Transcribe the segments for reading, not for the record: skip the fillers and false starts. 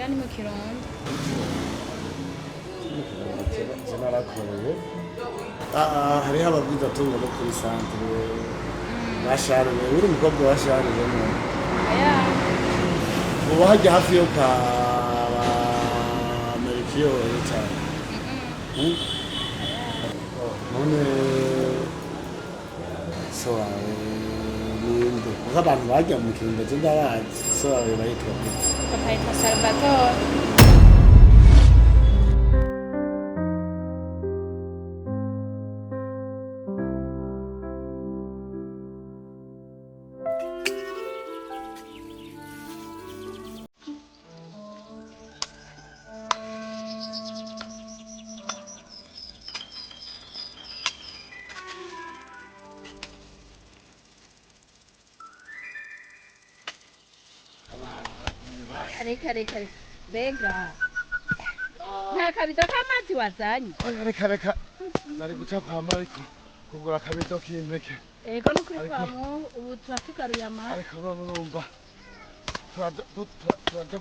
oya ni mu Kirundo. Narakoreye hariho ababwiza tungo no kuri santere basharuye uri umukobwa washaruye Oya. ubu hajya hafi yo kwa Amerikiyo cyane none so wawe ninde kuko abantu bajya mu Kirundo ndabazi so wawe bayitwa Papa yitwa Salvatore. Kare bega nta kabido k'amazi wazanye reka nari guca kwa Mariko kugura akabido k'impeke ego nukuri kwamu ubu turatugaruye amazi ariko none urumva turaja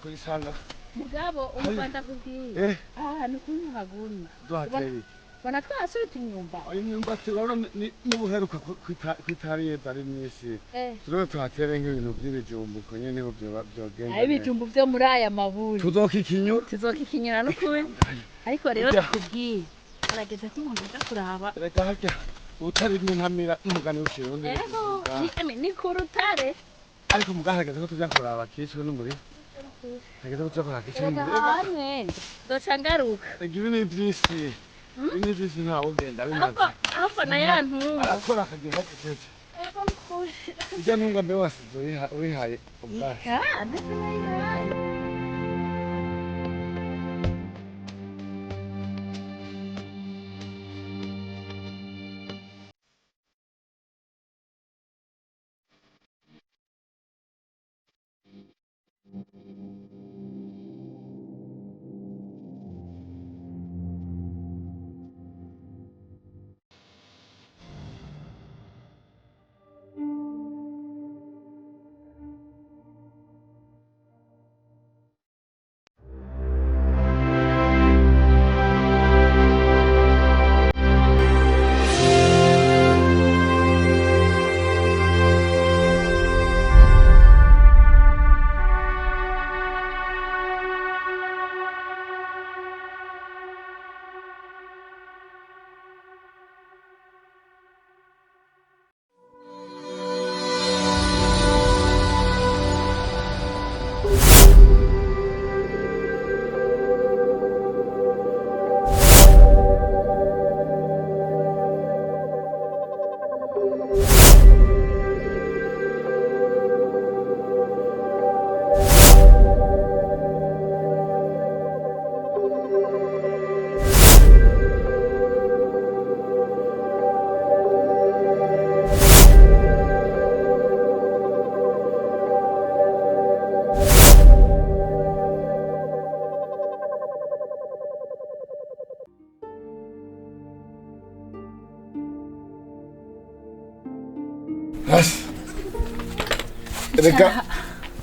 kurisanga mugabo umva ndakubwiye ahantu kunyuhagumye duhateye bona twasubita inyumba inyumba turabona n'ubuheruka kwitariye bari mwisi turone tuhatere nk'ibintu by'ibijumbu ko nyene niho byogenda ibijumbu byo muri aya maburi tuzokikinyura n'ukuri ariko rero tukubwiye arageze ko umuntu aja kuraba reka harya utari ntamira n'umugani w'Ikirundi ni ku rutare ariko mugaharageze ko tuja kuraba kishwe n'umuri hageze ko tuja kuraba kishwe n'umuri hamwe doca ngaruka ibi ni byisi ini byisi ntawo ugenda bimaze hafa na yantu arakora akagihe hageze ijya ntunga mbe wasize wihaye ubwashi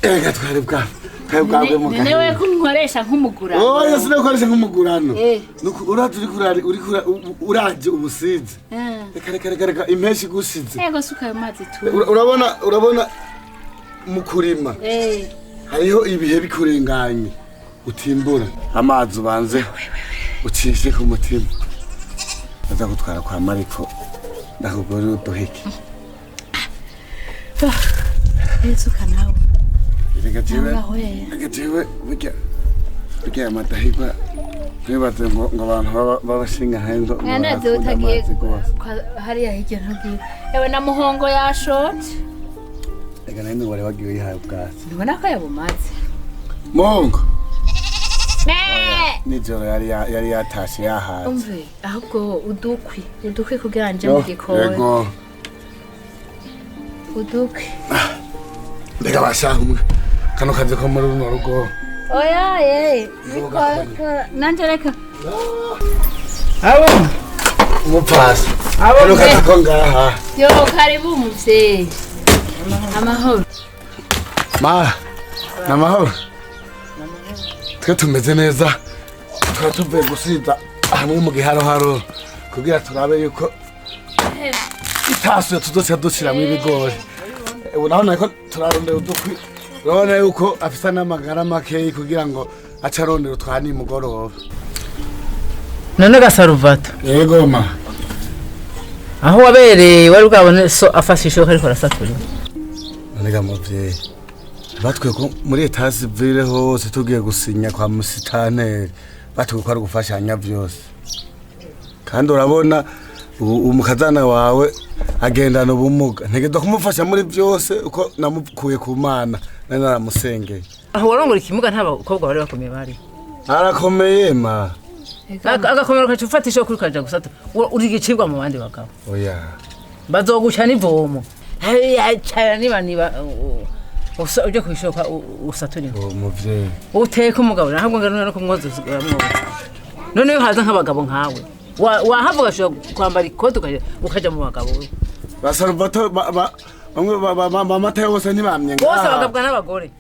Reka twari bwawe mugani. Newe kunkoresha nk'umugurano. Oya sinakoresha nk'umugurano. Uraje ubusize. Reka impeshi gusize. Yego suka ayo mazi tu. Urabona mu kurima. Hariho ibihe bikurenganye. Utimbura amazi ubanze ucishe ku mutima. Aza gutwara kwa Mariko. Ndakugora uduheke. Suka nawe. Negative burya amatahigwa ntibaze ngo abantu babashinga hanze ndandaze utagiye hariya hirya ntugiye ewe na muhongo yashotse reka nani wari wagiye yihaye ubwatsi ndibona ko yabumaze muhongo nijoro yari yatashe yahaze umve ahubwo udukwi kugira nje mu gikoni udukwi reka bashaka umwe kano kazi ko muri runo rugo oya nanje reka abo umupfasi kano kazi ko ngaha yo karibu muvyeyi amahoro namahoro twe tumeze neza tukaba tuvuye gusiza hamwe mu giharoharo kugira turabe yuko itaso tudose dushyiramo ibigori ubu naho nako turarondera udukwi urabona yuko afisa n'amagara makeyi kugira ngo ace arondera utwani mugoroba. None Gasaruvato yego ma aho wabereye wari bwabone so afashe ishoka ariko arasatura. None gamuvye batwe ko muri etasi vire hose tugiye gusinya kwa musitanteri batwe ko ari gufashanya vyose kandi urabona umukazana wawe agendana ubumuga ntegeza kumufasha muri byose uko namukuye ku Mana nari naramusengeye. Aho warongora ikimuga nta bakobwa bari bakomeye bari arakomeye ma agakomera kacu ufatisha kuri kaja gusata uri gicibwa mu bandi bagabo oya bazoguca nivomo cyane niba uje kwishoka usatura umuvyeyi uteka umugabo ntabwo ngano no kumwoza none yo haza nk'abagabo nkawe wahavuga sho kwambara ikoto ukaja mu bagabo Basaruvato mama yose ntibamye bose bagabwa n'abagore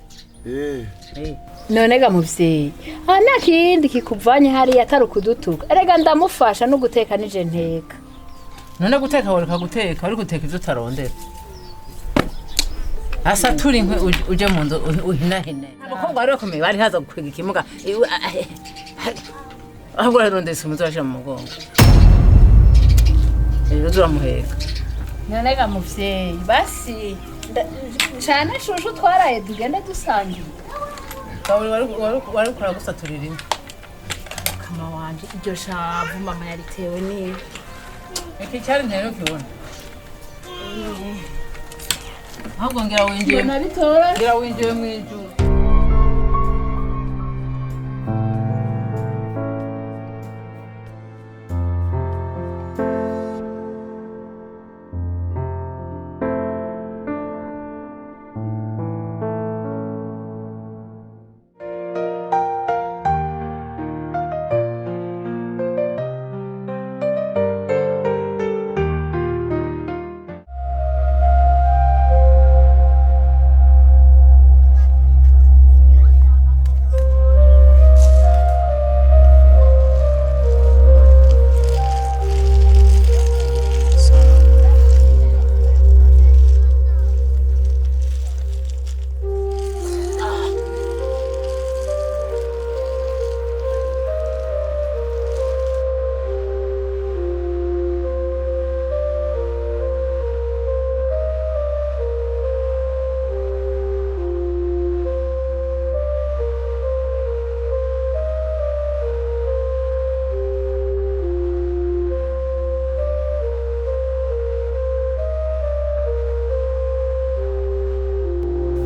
none ga muvyeyi nta kindi kikuvanye hariya atari ukudutuka erega ndamufasha no guteka nije nteka. None guteka wareka guteka ari guteka ivyo utarondera asatura inkwe uje mu nzu uhinahine abakobwa bari bakomeye bari haza gukwega ikimuga ahubwo ararondesa umuzi waje mu mugongo rero turamuheka. None ga muvyeyi basi cyane shushu twaraye tugende dusangira wari kura gusaturira imwe kama wanje iryo shavu mama yaritewe niwe iki cyari ntero kibona ahubwo ngira winjiye mu ijuru.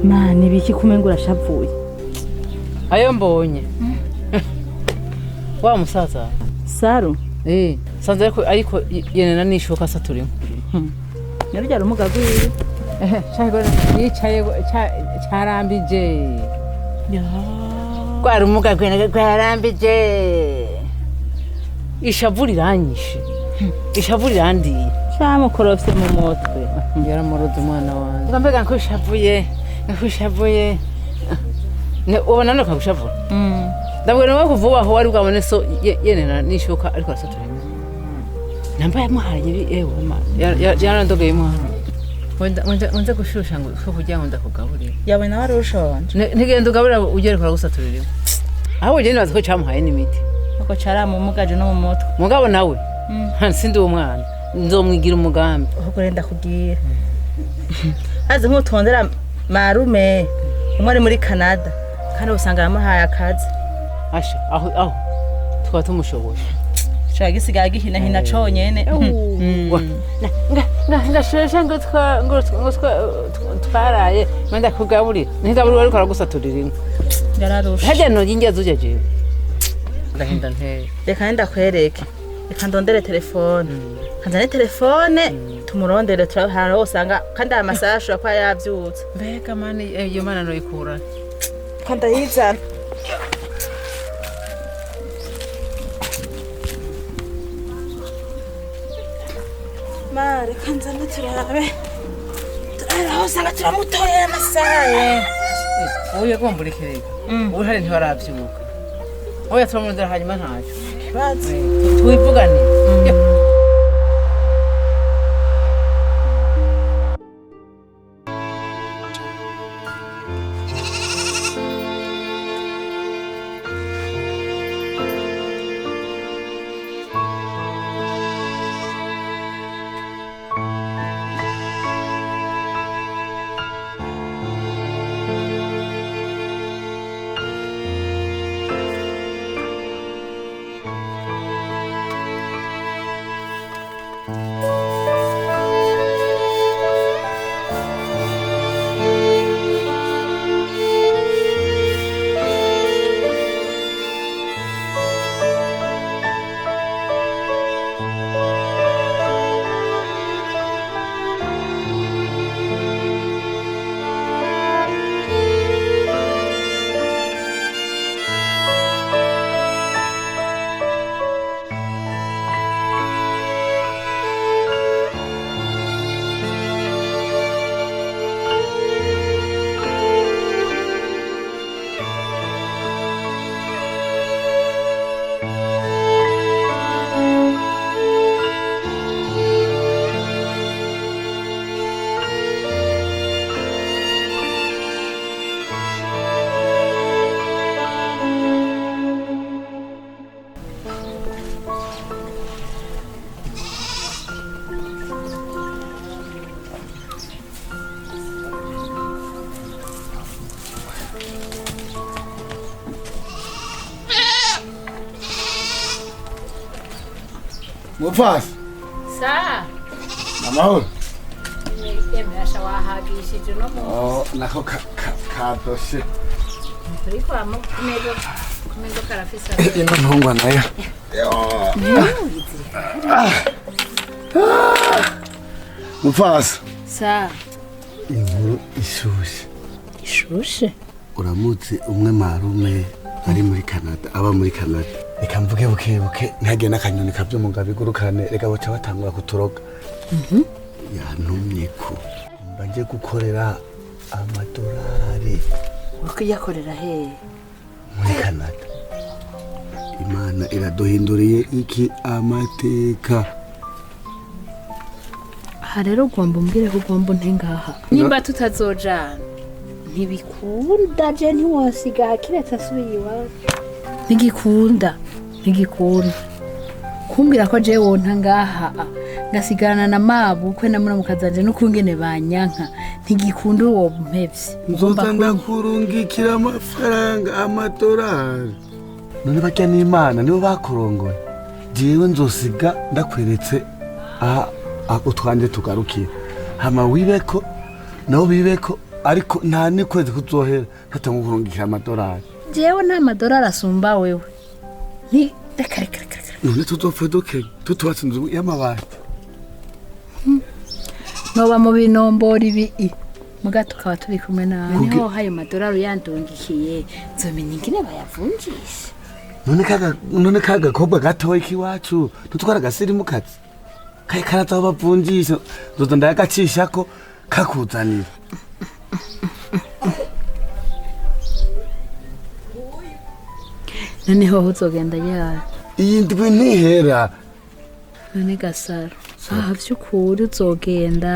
Mani biki kumengura shavuye Ayo mbonye wa musaza Saru sanze ariko yenena nishoka saturimo Narujya rumugagwire cyagora yicaye cyarambije ya kwa rumugagwire kwarambije ishavuriranyishe ishavurirandi cyamukorofye mu mutwe yaramuroza umwana wanjye ngambega ko ishavuye ne ubona no kagushavura ndabwira ngo kuvuba aho wari bwabone so yenena nishoka ariko asaturimo nambaye muhaye ewe ma yarandogeye mwana wenda gushusha ngo ko kugira ngo ndakugaburira yawe nawe arushonje ntigenda ugaburira ugerekora gusaturira aho ugenda bazi ko cyamuhaye n'imiti uko cara mu mugaje no mu mutwe mugabo nawe sindi umwana nzomwigira umugambi uko renda kugira azi nk'utondera marume umwe muri Canada kandi usanga yamuhaye akazi asha aho tukaba tumushoboye shaka gisigaye gihina conyene ngashesha ngo twaraye menda kugaburira ntigaburira ariko aragusaturira inka yararusha hajya no yingezo ujeje ndahinda nteye reka ndakwereke reka ndondere telefone kanzane telefone tumurondere turahara usanga kandi amasaha ashobora kwa yavyutse mbega mani iyo mana no ikura kanda yizana mare kanzane turabe turahara usanga turamutoye amasaha wowe yagomba urekereka wowe hari ntibaravyuka wowe yatuma mu nzira hanyuma ntacyo kibazo twivuganire Mufasa Sa. amahoro Emrasha wahagishije no mu. nako kadoshe Turi kwa mu kumego karafisa. ino ntungwa nayo Mufasa Sa. inkuru ishushe Ishushe. uramutse umwe marume ari muri Canada aba muri Canada reka mvuge buke ntihagire n'akanyoni kavyo mu ngabo igurukane reka baca batangura kuturoga yantumye ko mba nje gukorera amadolari Ukiyakorera he? muri Canada Imana iraduhinduriye iki amateka Aha rero ugomba umbwire ko ugomba ntengaha. Nimba tutazojana ntibikunda je ntiwosiga kiretse asubiye iwawe. Ntigikunda kumbwira ko je wonta ngaha ngasigarana na mabukwe na muramukazanje n'ukungene banyanka ntigikunda uwo mpevyi. nzoza ndakurungikira amafaranga amadolari none barya n'Imana nibo bakurongoye jewe nzosiga ndakweretse utwanje tugarukira hama wibeko nabo bibeko ariko nta nikwezi kuzohera hatangu kurungikira amadolari Jewe nta madolari asumba wewe. Ni reka. none tuzopfa dukenya tutubatse inzu y'amabati Noba mu binombora ibi muga tukaba turi kumwe nawe niho hayo madolari yandungikiye nzomenya ingene bayavunjisha. none kaga kobwa gatoya ikiwacu tutwara agasirimu kazi kaye karaza aho bavunjisha nzoza ndayagacishako kakuzanira Noneho uzogenda yara. iyi ndwi ntihera None Gasaro aha vy'ukuri uzogenda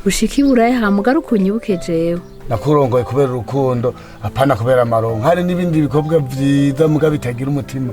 ushika iburayi hamugaruka unyibuke jewe. nakurongoye kubera urukundo apana kubera amaronko hari n'ibindi bikorwa vyiza muga bitagira umutima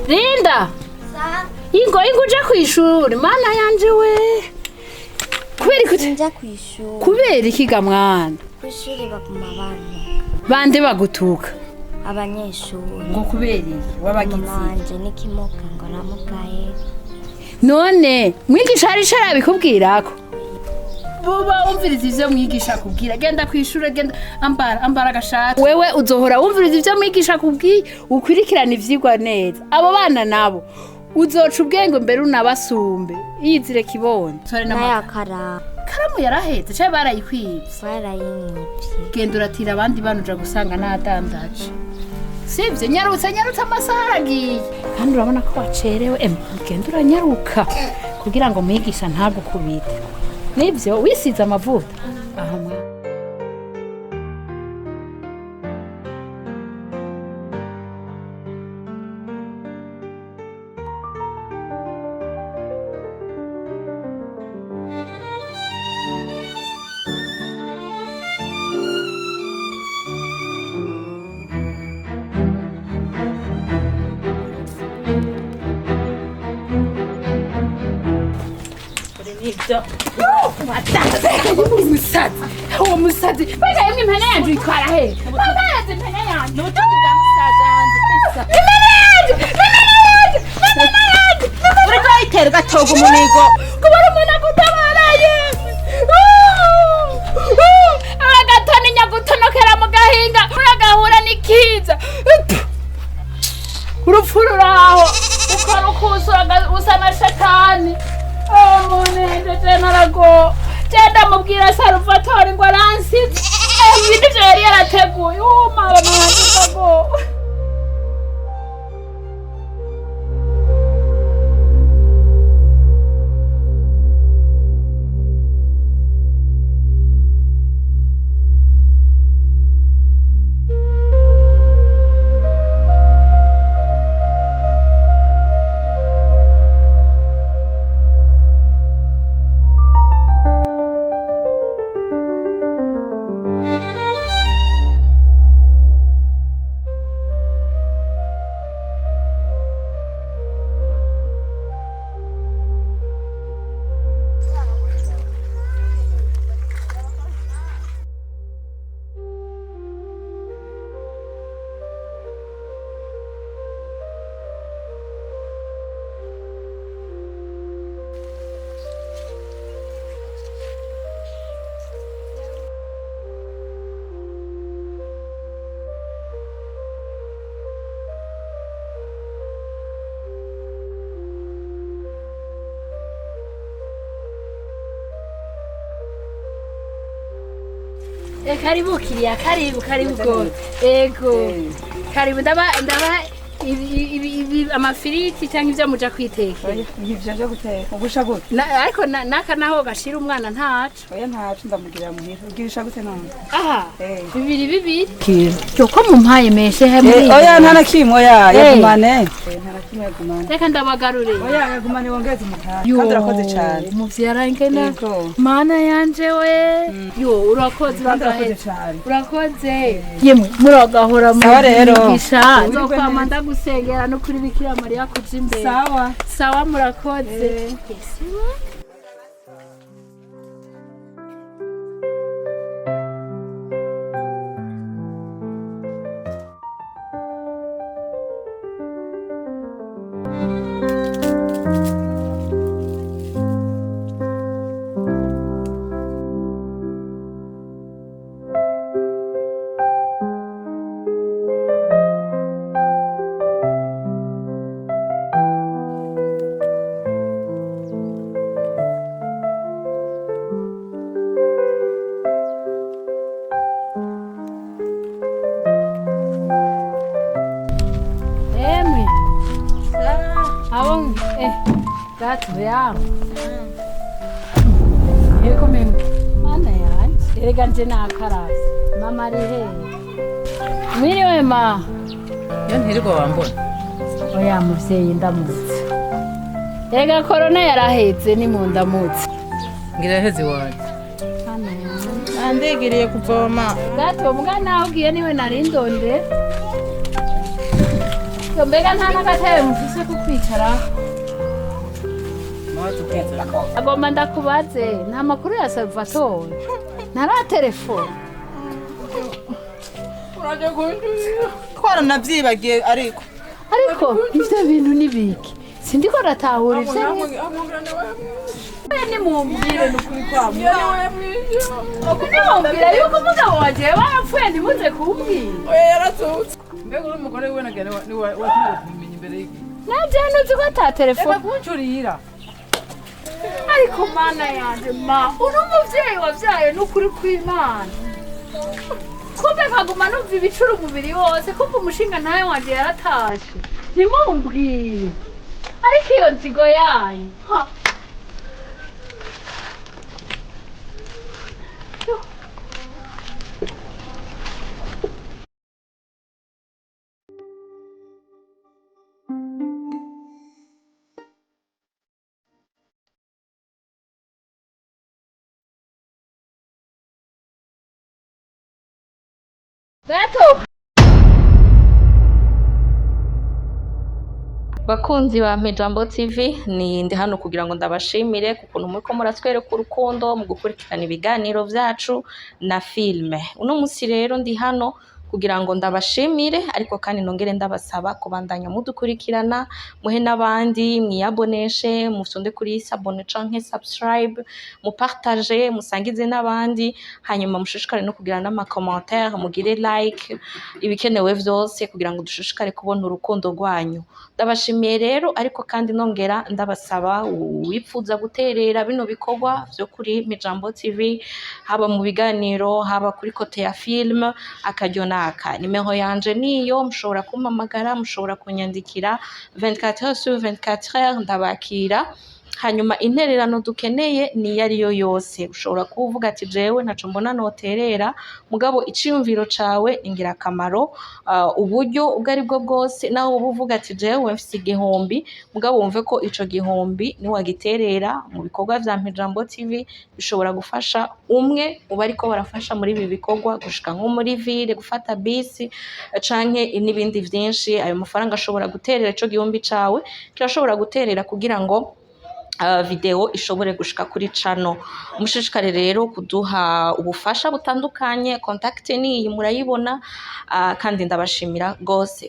Linda ingo uja kwishuri mana yanje we Nja kwishuri. kubera ikiga mwana Kwishuri baguma bana. bande bagutuka Abanyeshuri. ngo kubera iki wabagize Manje nikimoka ngo namugaye. none mwigisha hari ishara bikubwirako buba umviriza ivyo mwigisha akubwira genda kwishuri genda ambara agashati wewe uzohora wumviriza ivyo mwigisha akubwiye ukwirikirana ivyigwa neza abo bana nabo uzoca ubwenge mbere unabasumbe yizire kibone Naya karamu. karamu yarahetse cyangwa barayikwivye Barayinyivye. genda uratira abandi bana uja gusanga nadandaje sivyo nyarutse amasaha aragiye kandi urabona ko wacerewe genda uranyaruka kugira ngo mwigisha ntagukubite nivyo wisize amavuta aha mwana uwo musazi mbega yemwe impene yanje uyitwara he amazi impene yanje ubutunzi bwa musaza wanje uriko yitera ugatoga umunigo kubona umuntu agutabaraye agatoni nyagutonokera mu gahinga uragahura n'ikiza urupfu ruraho ukarukuza usa na shetani munende jenarago genda mubwira Salvatore ngo aransize ibintu vyo yari yarateguye mama mwanjikago karibu kiriya karibu go ego karibu ndaba ibi amafiriti cyangwa ibyo muja kwiteka Ivyo byo guteka ugusha gute ariko naka naho gashira umwana ntacu oya ntacu ndamugira muhira ugirisha gute none aha bibiri cyoko mumpaye meshe he muri oya nta nakimwe oya yagumane nta nakimwe yagumane reka ndabagarure oya yagumane wongeze umutaka kandi urakoze cyane umuvyarangena mana yanje we yo urakoze bagaheza urakoze yemwe muragahora mu gisha zokwama ndagusengera no kuri Bikira Mariya kuja imbere sawa murakoze gato yawe eko meme mana yanje erega nje nakarasi mama ari he mwiriwe ma yo ntirirwa wambona oya muvyeyi ndamutse erega korona yaraheze ni mu ndamutse ngira hezi wanje andigiriye kuvoma gato mbwa naho ugiye niwe narindonde mbega nta n'agatebe mufise ko kwicaraho agomba ndakubaze nta makuru ya Salvatore ntaratelefone twaranavyibagiye ariko ivyo bintu nibiki sindiko ndatahura ivyo nimumbwire nukuri kwamumbwira yuko umugabo wanje barapfuye ntimuze kumbwira yaratutse mbega uri umugore we nagere watumye kumenya imbere y'iki naje nuzi ko ata telefone kuncurira ariko mana yanje ma uri umuvyeyi wavyaye n'ukuri kw'Imana kumbe nkaguma numva ibicura umubiri wose kumva umushinga ntawe wanje yaratashe ntimumbwire ariko iyo nzigo yanyu Beto! Bakunzi ba Mpijambo TV ni ndi hano kugira ngo ndabashimire kukuntu muriko muratwereka urukundo mu gukurikirana ibiganiro vyacu na filme. Uno musi rero ndi hano kugira ngo ndabashimire ariko kandi nongere ndabasaba kubandanya mudukurikirana muhe n'abandi mwiyaboneshe musonde kuri sabone canke subscribe mupartage musangize n'abandi hanyuma mushishikare no kugira n'ama commentaire mugire like ibikenewe vyose kugira ngo dushishikare kubona urukundo rwanyu. Ndabashimiye rero ariko kandi nongera ndabasaba wipfuza guterera bino bikorwa vyo kuri Mpijambo TV haba mu biganiro haba kuri kote ya film akaryo naka nimero yanje niyo mushobora kumpamagara mushobora kunyandikira 24h/24 ndabakira hanyuma intererano dukeneye ni yariyo yose ushobora kuvuga ati jewe naco mbona noterera mugabo iciyumviro cawe ingira kamaro uburyo ubwo ari bwo bwose naho ubuvuga ati jewe mfise igihombi mugabo wumve ko ico gihombi ni wagiterera mu bikorwa vya Mpijambo TV bishobora gufasha umwe uba ariko barafasha muri ibi bikorwa gushika nko muri ville gufata bisi canke n'ibindi vyinshi ayo mafaranga ashobora guterera ico gihombi cawe kirashobora guterera kugira ngo video ishobore gushika kuri channel mushishikare rero kuduha ubufasha butandukanye contact ni murayibona kandi ndabashimira gose